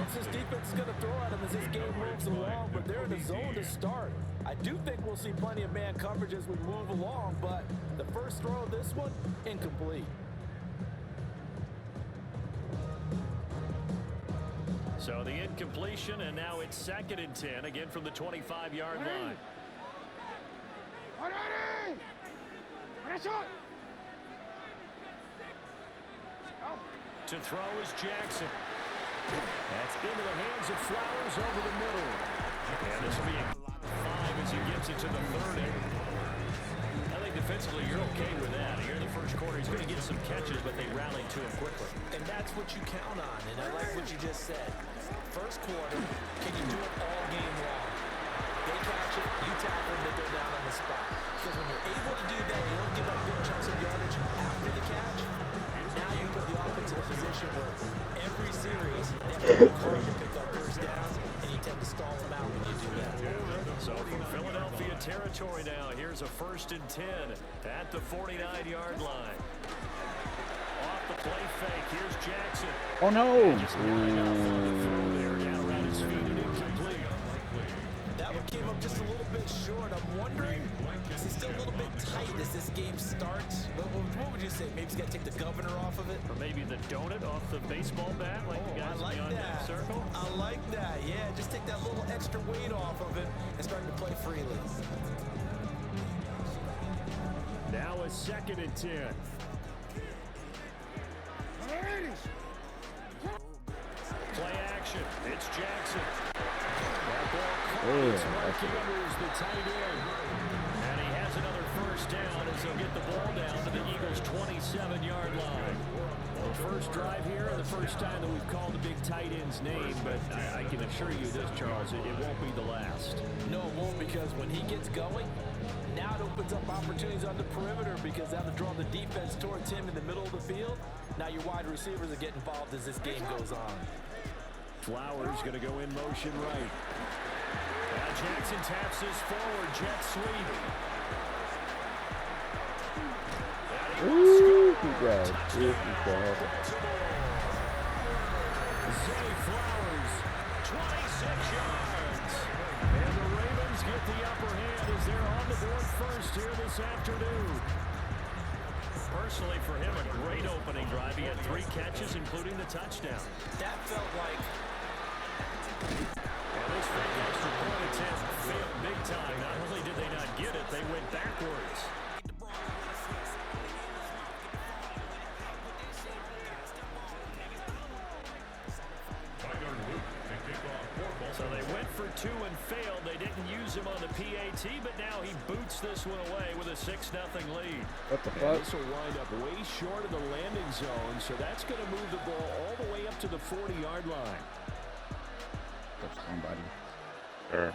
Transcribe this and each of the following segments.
else this defense is going to throw at them as this game moves along, but they're in the zone to start. I do think we'll see plenty of man coverage as we move along, but the first throw of this one, incomplete. So the incompletion, and now it's 2nd and 10, again from the 25-yard line. To throw is Jackson. That's into the hands of Flowers over the middle. And this will be a 5 as he gets it to the 30. I think defensively you're okay with that. Here in the first quarter, he's going to get some catches, but they rallied to him quickly. And that's what you count on, and I like what you just said. First quarter, can you do it all game long? They catch it, you tackle them, they're down on the spot. Because when you're able to do that, you don't give up big chunks of yardage after the catch. Now you put the offense in a position where every series, they have to work hard to pick up first downs, and you tend to stall them out when you do that. So from Philadelphia territory now, here's a 1st and 10 at the 49-yard line. Off the play fake, here's Jackson. Oh no! That one came up just a little bit short. I'm wondering, is it still a little bit tight as this game starts? What would you say? Maybe he's got to take the governor off of it? Or maybe the donut off the baseball bat, like the guys I like in the that. circle? I like that. Yeah, just take that little extra weight off of it and start to play freely. Now a 2nd and 10. Play action. It's Jackson. That ball caught. Mark Andrews, the tight end. And he has another first down as he'll get the ball down to the Eagles' 27-yard line. Well, first drive here, the first time that we've called the big tight end's name, but I can assure you this, Charles, it won't be the last. No, it won't, because when he gets going, now it opens up opportunities on the perimeter because they have to draw the defense towards him in the middle of the field. Now your wide receivers are getting involved as this game goes on. Flowers going to go in motion right. Now Jackson taps this forward, jet sweep. Ooh, he got it. Zay Flowers, 26 yards. And the Ravens get the upper hand as they're on the board first here this afternoon. Personally, for him, a great opening drive. He had 3 catches, including the touchdown. That felt like... And this fake extra point attempt failed big time. Not only did they not get it, they went backwards. So they went for 2 and failed. They didn't use him on the PAT, but now he boots this one away with a 6-0 lead. What the fuck? This will wind up way short of the landing zone, so that's going to move the ball all the way up to the 40-yard line. Somebody. Sure.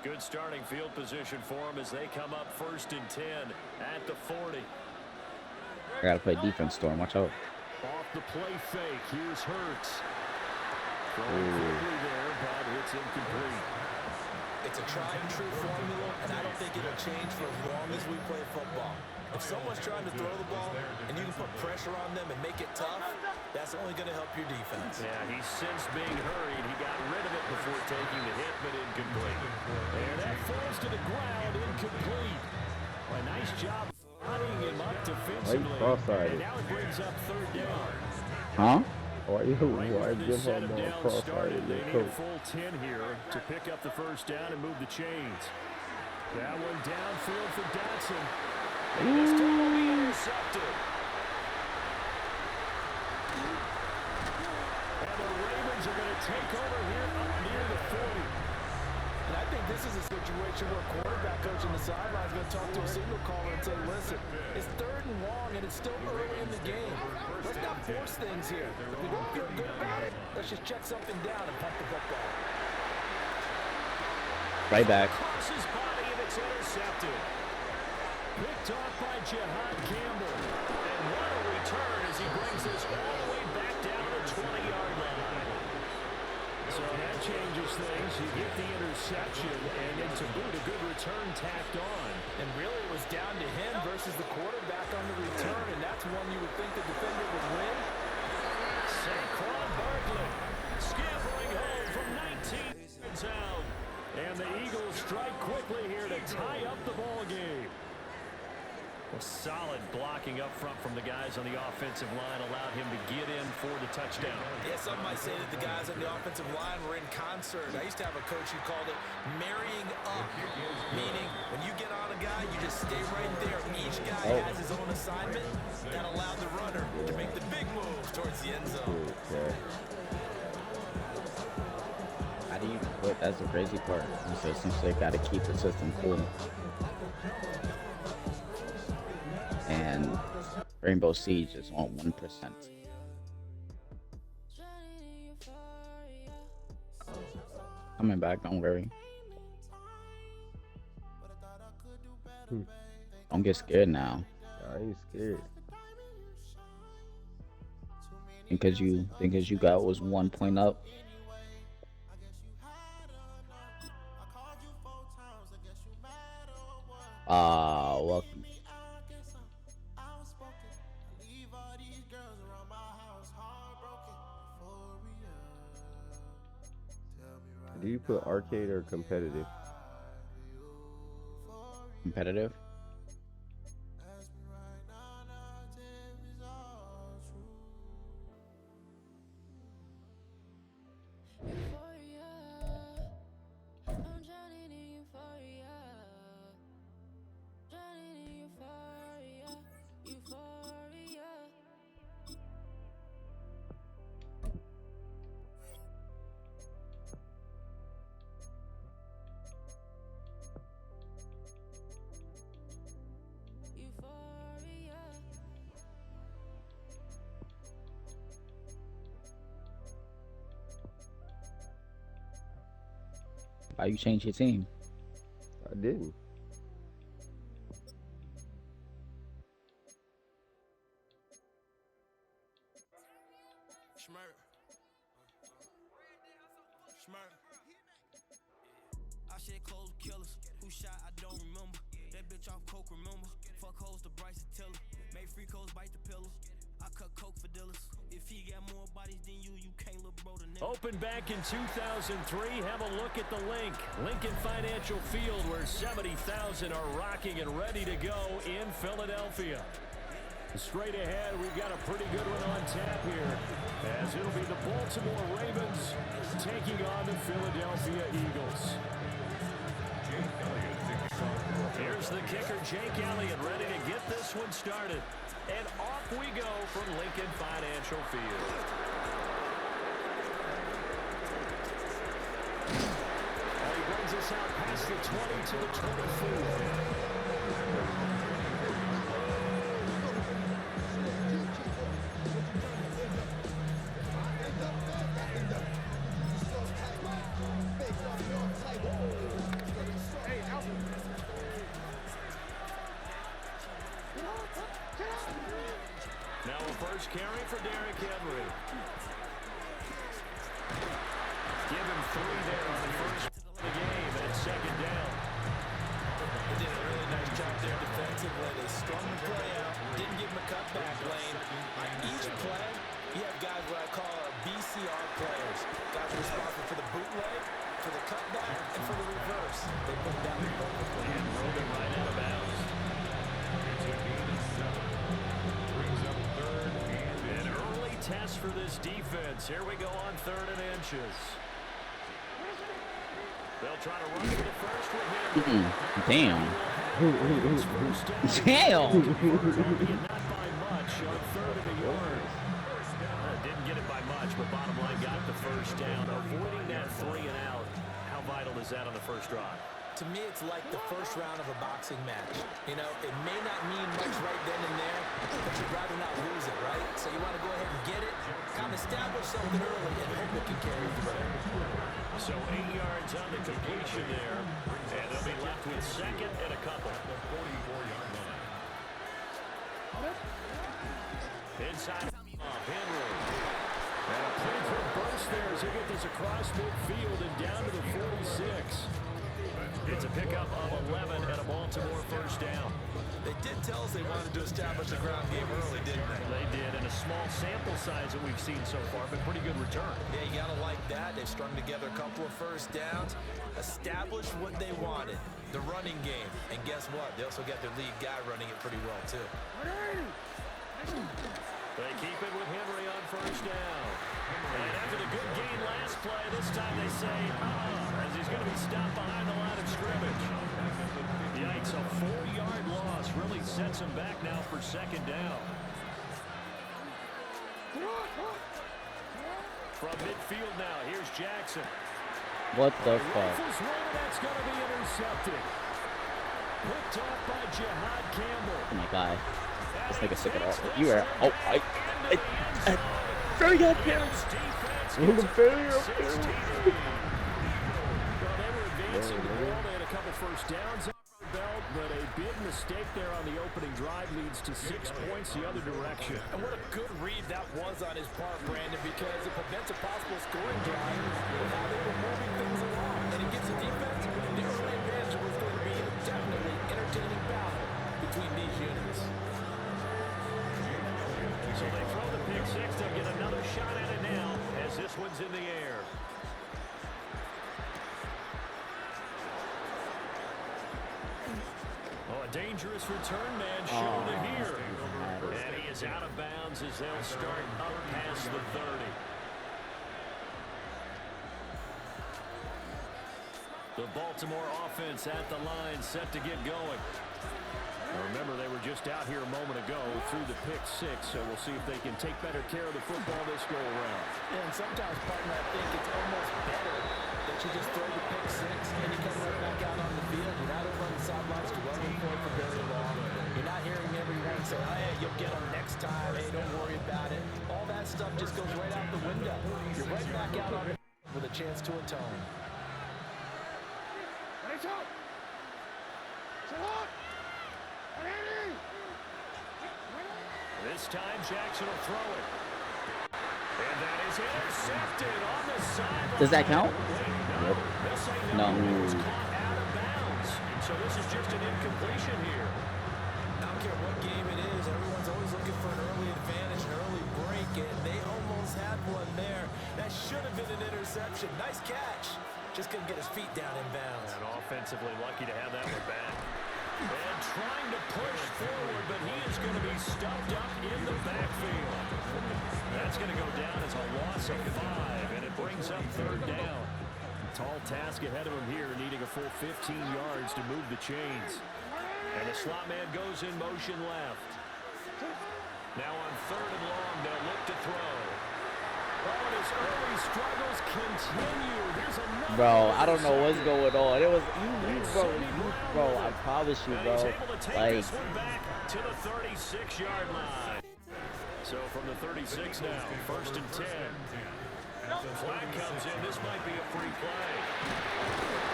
Good starting field position for them as they come up 1st and 10 at the 40. I gotta play defense, Storm. Watch out. Off the play fake, here's Hurts. Throwing quickly there, but it's incomplete. It's a tried and true formula, and I don't think it'll change for as long as we play football. If someone's trying to throw the ball and you can put pressure on them and make it tough, that's only going to help your defense. Yeah, he's since being hurried. He got rid of it before taking the hit, but incomplete. And that falls to the ground, incomplete. A nice job hunting him up defensively. And now it brings up 3rd down. Huh? Why you Right give set him him more down cross-eyed started. They than need a coach? full 10 here to pick up the first down and move the chains. That one downfield for Dotson. And this time will be intercepted. And the Ravens are going to take over here up near the 40. And I think this is a situation where a quarterback coach on the sideline is going to talk to a signal caller and say, listen, it's 3rd and long and it's still early in the game. Let's not force things here. If we don't feel good about it, let's just check something down and punt the football. Right back. Across his body and it's intercepted. Picked off by Jihad Campbell. And what a return as he brings this all the way back down to the 20-yard line. So that changes things. You get the interception, and then to boot, a good return tacked on. And really it was down to him versus the quarterback on the return, and that's one you would think the defender would win. Saquon Barkley scampering home from 19 yards out. And the Eagles strike quickly here to tie up the ball game. Well, solid blocking up front from the guys on the offensive line allowed him to get in for the touchdown. Yeah, some might say that the guys on the offensive line were in concert. I used to have a coach who called it marrying up, meaning when you get on a guy, you just stay right there. Each guy has his own assignment that allowed the runner to make the big move towards the end zone. How do you put? That's the crazy part. So essentially, got to keep the system cool. And Rainbow Siege is on 1%. Coming back, don't worry. Don't get scared now. I ain't scared. Because you got was 1 point up. Welcome. Do you put arcade or competitive? Competitive. Why you change your team? I didn't. I shed clothes with killers. Who shot, I don't remember. That bitch off coke, remember. Fuck hoes to Bryson Tiller. Made free codes bite the pillows. I cut coke for dealers. If he got more bodies than you can't look bro to never. Opened back in 2003. Have a look at the link. Lincoln Financial Field, where 70,000 are rocking and ready to go in Philadelphia. Straight ahead, we've got a pretty good one on tap here, as it'll be the Baltimore Ravens taking on the Philadelphia Eagles. Here's the kicker, Jake Elliott, ready to get this one started. And off we go from Lincoln Financial Field. And he brings us out past the 20 to the 24. Now a first carry for Derrick Henry. Give him 3 there on the first of the game, and it's second down. They did a really nice job there defensively. They strung the play out, didn't give him a cutback lane. On each play, you have guys what I call our BCR players. Guys responsible for the bootleg, for the cutback, and for the reverse. They put down the perfectly. And rolled it right out of bounds. An early test for this defense. Here we go on 3rd and inches. They'll try to run to the first with him. Damn. Damn. Not by much on 3rd of the yard. Didn't get it by much, but bottom line got the first down. Avoiding that 3 and out. How vital is that on the first drive? To me, it's like the first round of a boxing match. You know, it may not mean much right then and there, but you'd rather not lose it, right? So you want to go ahead and get it, kind of establish something early, and hope it can carry through. So 8 yards on the completion there, and they'll be left with second and a couple. Inside Henry. And a pretty quick burst there as he gets this across midfield and down to the 46. It's a pickup of 11 and a Baltimore first down. They did tell us they wanted to establish the ground game early, didn't they? They did, in a small sample size that we've seen so far, but pretty good return. Yeah, you gotta like that. They've strung together a couple of first downs, established what they wanted, the running game. And guess what? They also got their lead guy running it pretty well, too. They keep it with Henry on first down. And after the good gain last play, this time they say, as he's going to be stopped behind the line of scrimmage. Yikes, a 4-yard loss really sets him back now for second down. From midfield now, here's Jackson. What the fuck? Rifles one, that's going to be intercepted. Picked off by Jihad Campbell. Oh my god. This nigga sick it all. You are. Oh, very good parents. In the failure of Well, they were advancing the ball. They had a couple first downs on the belt, but a big mistake there on the opening drive leads to 6 points the other direction. And what a good read that was on his part, Brandon, because it prevents a possible scoring drive with how they were moving things along. And it gives the defense the early advantage was going to be a definitely entertaining battle between these units. So they throw the pick six. They'll get another shot at it now as this one's in the air. Oh, a dangerous return man shown here. And he is out of bounds as they'll start up past the 30. The Baltimore offense at the line set to get going. Now remember, they were just out here a moment ago through the pick six, so we'll see if they can take better care of the football this go around. Yeah, and sometimes, partner, I think it's almost better that you just throw the pick six and you come right back out on the field. You're not over on the sidelines dwelling for it for very long. You're not hearing everyone say, oh, hey, you'll get them next time. Hey, don't worry about it. All that stuff just goes right out the window. You're right back out on it with a chance to atone. This time, Jackson will throw it. And that is intercepted on the sideline. Does that count? Yep. No. He was caught out of bounds. And so this is just an incompletion here. I don't care what game it is. Everyone's always looking for an early advantage, an early break, and they almost had one there. That should have been an interception. Nice catch. Just couldn't get his feet down in bounds. And offensively lucky to have that one back. And trying to push forward, but he is going to be stuffed up in the backfield. That's going to go down as a loss of 5, and it brings up third down. Tall task ahead of him here, needing a full 15 yards to move the chains. And the slot man goes in motion left. Now on third and long, they'll look to throw. Oh, and his early struggles continue. Here's another. Bro, I don't know what's going on. It was bro, I promise you, And bro. he's able to take Like, this one back to the 36-yard line. So from the 36 now, first and 10. Flag comes in. This might be a free play.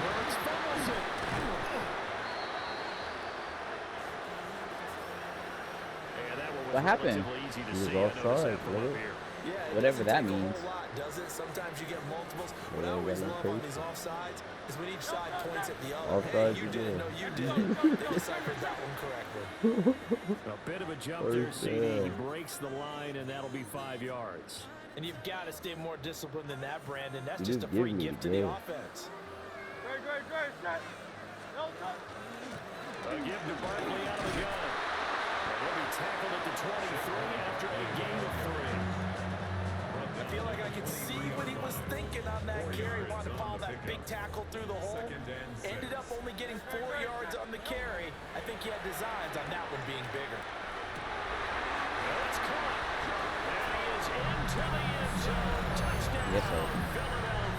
Burns fumbles it. And that one was What happened? relatively easy to He was see. I noticed offside, that from up wasn't it? here. Yeah, it Whatever doesn't that take a means. whole lot, does it? Sometimes you get multiples. What I Yeah, always got no love on tape. these offsides is when each side points at the other. Offsides Hey, you again. did. No, you did. They deciphered that one correctly. A bit of a jump there, First CD. He down. breaks the line, and that'll be 5 yards. And you've got to stay more disciplined than that, Brandon. That's You just a just free give me gift to the the game. offense. A give to Barkley out of the gun. And he'll be tackled at the 23 after a gain of 3. I feel like I could see what he was thinking on that carry. Wanted to follow that big tackle through the hole. Ended up only getting 4 yards on the carry. I think he had designs on that one being bigger. Well, it's caught. And he is into the end zone. Touchdown. Yes, sir.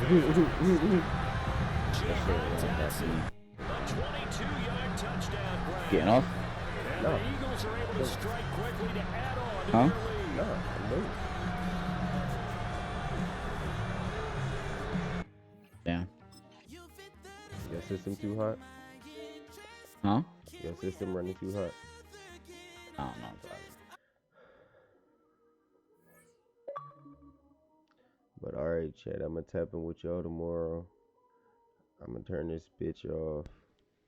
Philadelphia. that shit was Jackson. definitely A 22-yard touchdown grab. getting off. And No. the Eagles are able to strike quickly to add on to Huh? their lead. No, no. Damn. Your system too hot? Huh? Your system running too hot? I don't know, bro. But alright, chat, I'm gonna tap in with y'all tomorrow. I'm gonna turn this bitch off.